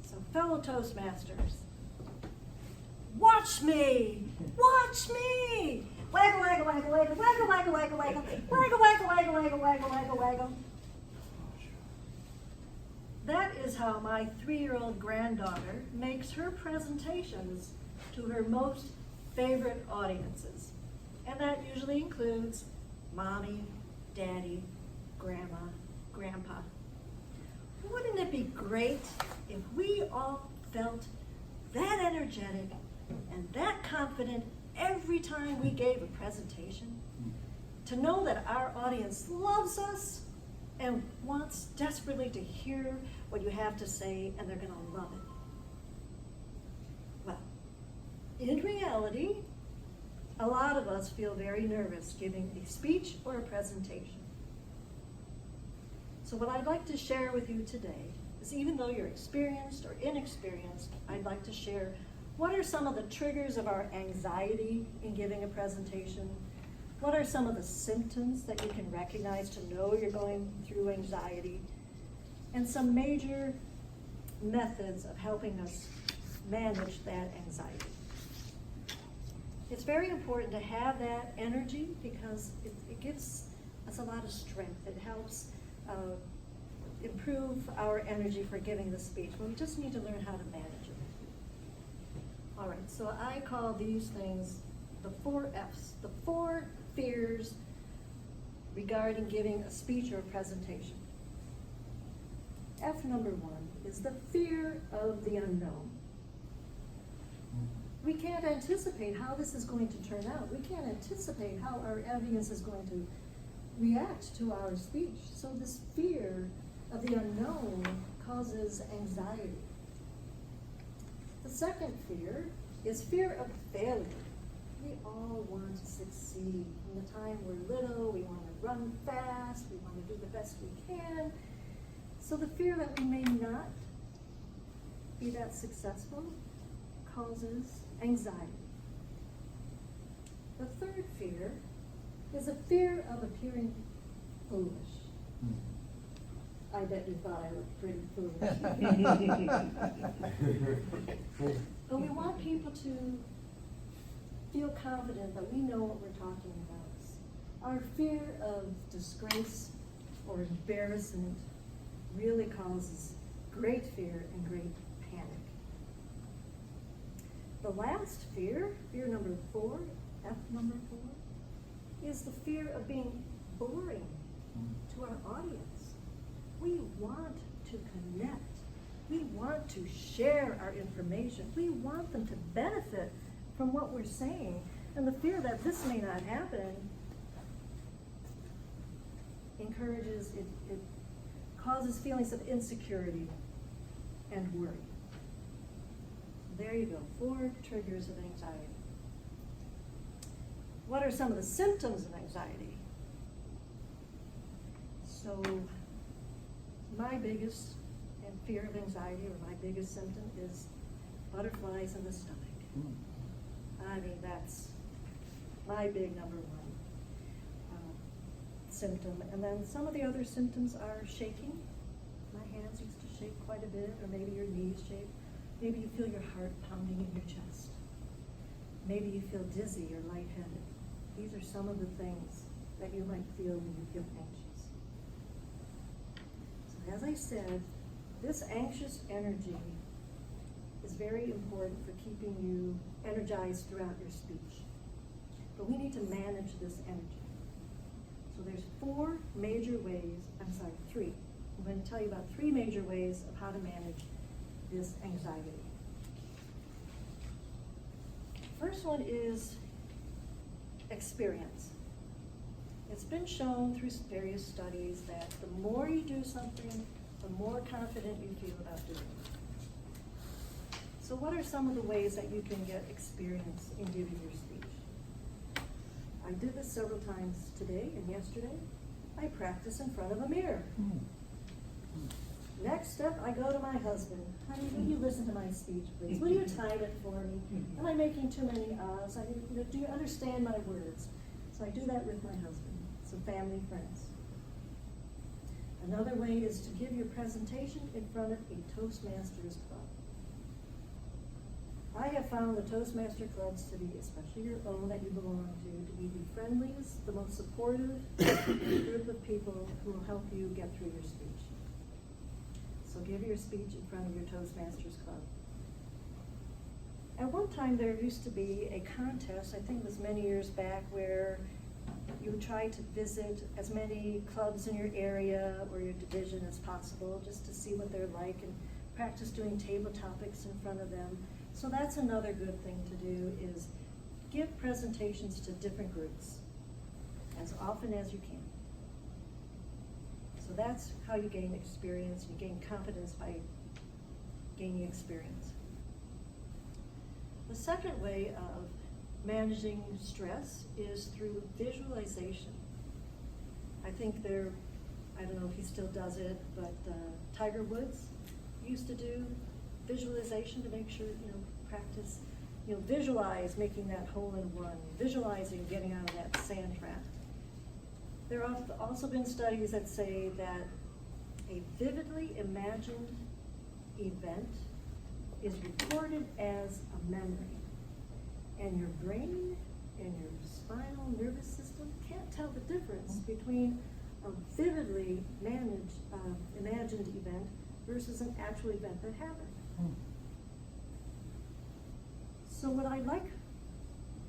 So fellow Toastmasters, watch me! Watch me! Waggle, waggle, waggle, waggle, waggle, waggle, waggle, waggle, waggle, waggle, waggle, waggle, waggle, waggle, waggle. That is how my 3-year-old granddaughter makes her presentations to her most favorite audiences. And that usually includes mommy, daddy, grandma, grandpa. Wouldn't it be great if we all felt that energetic and that confident every time we gave a presentation? To know that our audience loves us and wants desperately to hear what you have to say, and they're going to love it. Well, in reality, a lot of us feel very nervous giving a speech or a presentation. So what I'd like to share with you today is, even though you're experienced or inexperienced, I'd like to share what are some of the triggers of our anxiety in giving a presentation. What are some of the symptoms that you can recognize to know you're going through anxiety? And some major methods of helping us manage that anxiety. It's very important to have that energy because it gives us a lot of strength. It helps improve our energy for giving the speech, but we just need to learn how to manage it. All right, so I call these things the 4 F's, the 4 fears regarding giving a speech or a presentation. F number 1 is the fear of the unknown. We can't anticipate how this is going to turn out. We can't anticipate how our audience is going to react to our speech. So this fear of the unknown causes anxiety. The second fear is fear of failure. We all want to succeed. From the time we're little, we want to run fast, we want to do the best we can. So the fear that we may not be that successful causes anxiety. The third fear is a fear of appearing foolish. I bet you thought I looked pretty foolish. But we want people to feel confident that we know what we're talking about. Our fear of disgrace or embarrassment really causes great fear and great panic. The last fear, fear number 4, F number 4, is the fear of being boring to our audience. We want to connect. We want to share our information. We want them to benefit from what we're saying. And the fear that this may not happen encourages, it causes feelings of insecurity and worry. There you go, 4 triggers of anxiety. What are some of the symptoms of anxiety? So, my biggest fear of anxiety, or my biggest symptom, is butterflies in the stomach. I mean, that's my big number 1 symptom. And then some of the other symptoms are shaking. My hands used to shake quite a bit, or maybe your knees shake. Maybe you feel your heart pounding in your chest. Maybe you feel dizzy or lightheaded. These are some of the things that you might feel when you feel anxious. So as I said, this anxious energy is very important for keeping you energized throughout your speech. But we need to manage this energy. So there's 3. I'm going to tell you about 3 major ways of how to manage this anxiety. First one is experience. It's been shown through various studies that the more you do something, the more confident you feel about doing it. So what are some of the ways that you can get experience in giving your speech? I did this several times today and yesterday. I practice in front of a mirror. Next step, I go to my husband. Honey, will you listen to my speech, please? Will you time it for me? Am I making too many ahs? Do you understand my words? So I do that with my husband, some family, friends. Another way is to give your presentation in front of a Toastmasters club. I have found the Toastmaster clubs to be, especially your own that you belong to be the friendliest, the most supportive group of people who will help you get through your speech. So give your speech in front of your Toastmasters club. At one time, there used to be a contest, I think it was many years back, where you would try to visit as many clubs in your area or your division as possible, just to see what they're like and practice doing table topics in front of them. So that's another good thing to do, is give presentations to different groups as often as you can. So that's how you gain experience. You gain confidence by gaining experience. The second way of managing stress is through visualization. I think I don't know if he still does it, but Tiger Woods used to do visualization to make sure, practice, visualize making that hole-in-one, visualizing getting out of that sand trap. There have also been studies that say that a vividly imagined event is recorded as a memory, and your brain and your spinal nervous system can't tell the difference between a vividly imagined event versus an actual event that happened. So what I'd like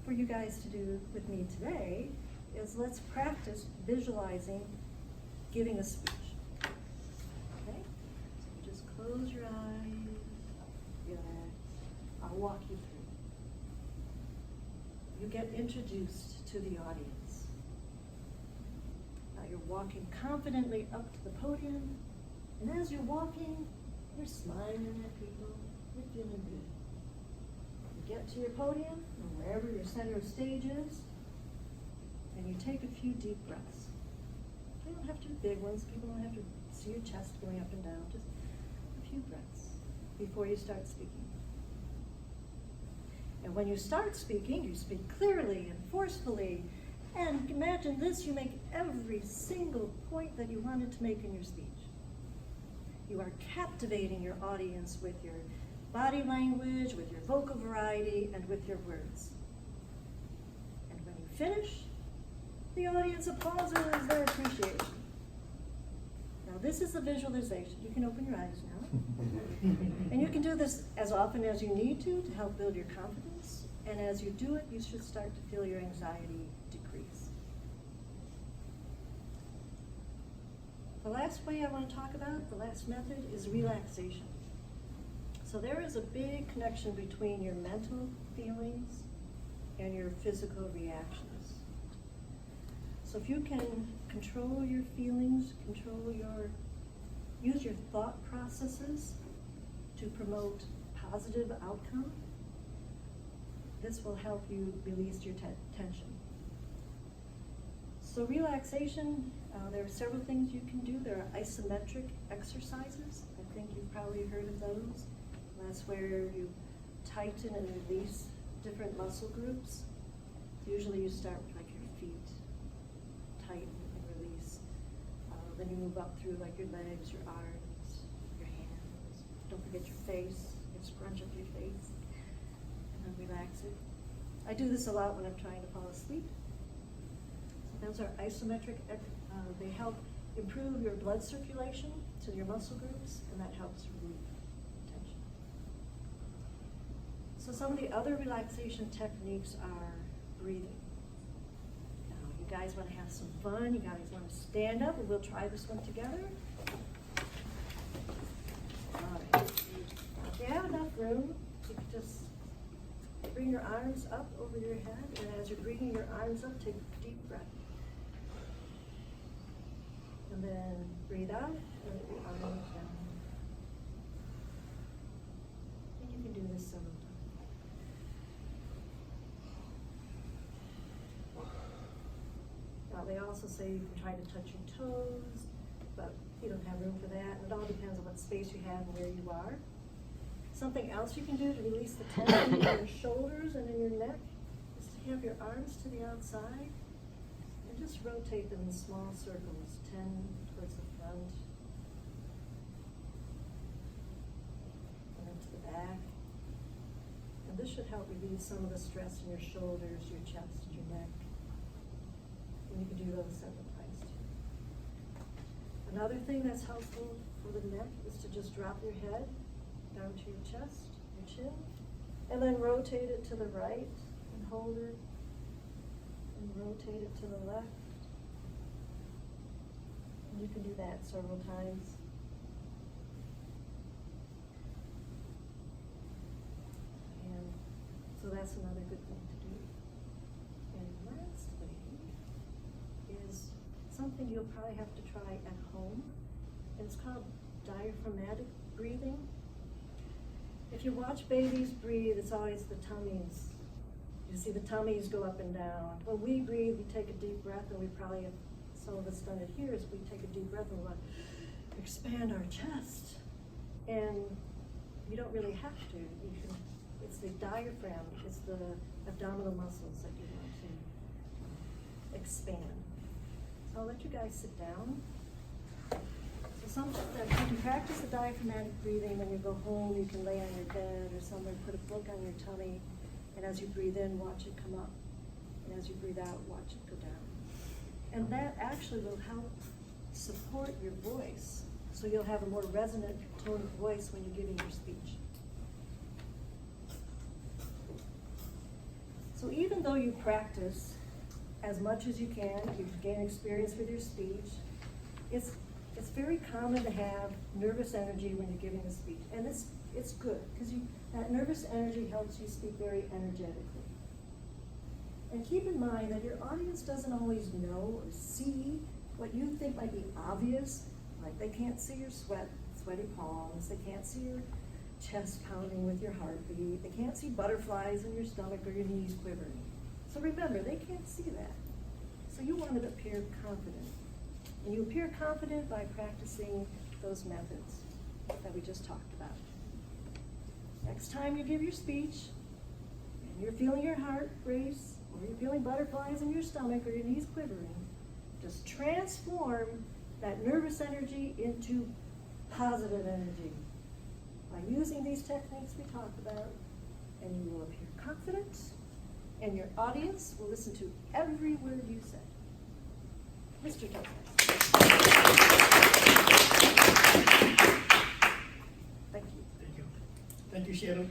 for you guys to do with me today is let's practice visualizing giving a speech. Okay? So just close your eyes, relax. I'll walk you through. You get introduced to the audience. Now you're walking confidently up to the podium, and as you're walking, you're smiling at people, you're feeling good. You get to your podium, or wherever your center of stage is, and you take a few deep breaths. They don't have to be big ones, people don't have to see your chest going up and down, just a few breaths before you start speaking. And when you start speaking, you speak clearly and forcefully, and imagine this, you make every single point that you wanted to make in your speech. You are captivating your audience with your body language, with your vocal variety, and with your words. And when you finish, the audience applauses their appreciation. Now this is a visualization. You can open your eyes now. And you can do this as often as you need to help build your confidence. And as you do it, you should start to feel your anxiety decrease. The last way I want to talk about, the last method, is relaxation. So there is a big connection between your mental feelings and your physical reactions. So if you can control your feelings, use your thought processes to promote positive outcome, this will help you release your tension. So relaxation, there are several things you can do. There are isometric exercises. I think you've probably heard of those. That's where you tighten and release different muscle groups. Usually you start with like your feet, tighten and release. Then you move up through like your legs, your arms, your hands. Don't forget your face. You scrunch up your face and then relax it. I do this a lot when I'm trying to fall asleep. So those are isometric. They help improve your blood circulation to your muscle groups, and that helps relieve tension. So some of the other relaxation techniques are breathing. Now, you guys want to have some fun. You guys want to stand up, and we'll try this one together. All right. If you have enough room, you can just bring your arms up over your head, and as you're bringing your arms up, take a deep breath. And then breathe out, and let your arms down. And you can do this several times. Now they also say you can try to touch your toes, but you don't have room for that. It all depends on what space you have and where you are. Something else you can do to release the tension in your shoulders and in your neck is to have your arms to the outside and just rotate them in small circles, 10 towards the front, and then to the back. And This should help relieve some of the stress in your shoulders, your chest, your neck. And you can do those several times too. Another thing that's helpful for the neck is to just drop your head down to your chest, your chin, and then rotate it to the right and hold it, and rotate it to the left. And you can do that several times. And so that's another good thing to do. And lastly is something you'll probably have to try at home. And it's called diaphragmatic breathing. If you watch babies breathe, it's always the tummies. You see the tummies go up and down. When we breathe, we take a deep breath, and we probably have, some of us done it here, is we take a deep breath and we want to expand our chest. And you don't really have to. You can, it's the diaphragm, it's the abdominal muscles that you want to expand. So I'll let you guys sit down. So you can practice the diaphragmatic breathing when you go home. You can lay on your bed or somewhere, put a book on your tummy, and as you breathe in, watch it come up. And as you breathe out, watch it go down. And that actually will help support your voice. So you'll have a more resonant tone of voice when you're giving your speech. So even though you practice as much as you can, you gain experience with your speech, it's very common to have nervous energy when you're giving a speech. And it's good, because that nervous energy helps you speak very energetically. And keep in mind that your audience doesn't always know or see what you think might be obvious, like they can't see your sweaty palms, they can't see your chest pounding with your heartbeat, they can't see butterflies in your stomach or your knees quivering. So remember, they can't see that. So you want to appear confident. And you appear confident by practicing those methods that we just talked about. Next time you give your speech, and you're feeling your heart race, or you're feeling butterflies in your stomach or your knees quivering, just transform that nervous energy into positive energy by using these techniques we talked about, and you will appear confident, and your audience will listen to every word you say. Mr. Toastmaster. Thank you. Thank you. Thank you, Sharon.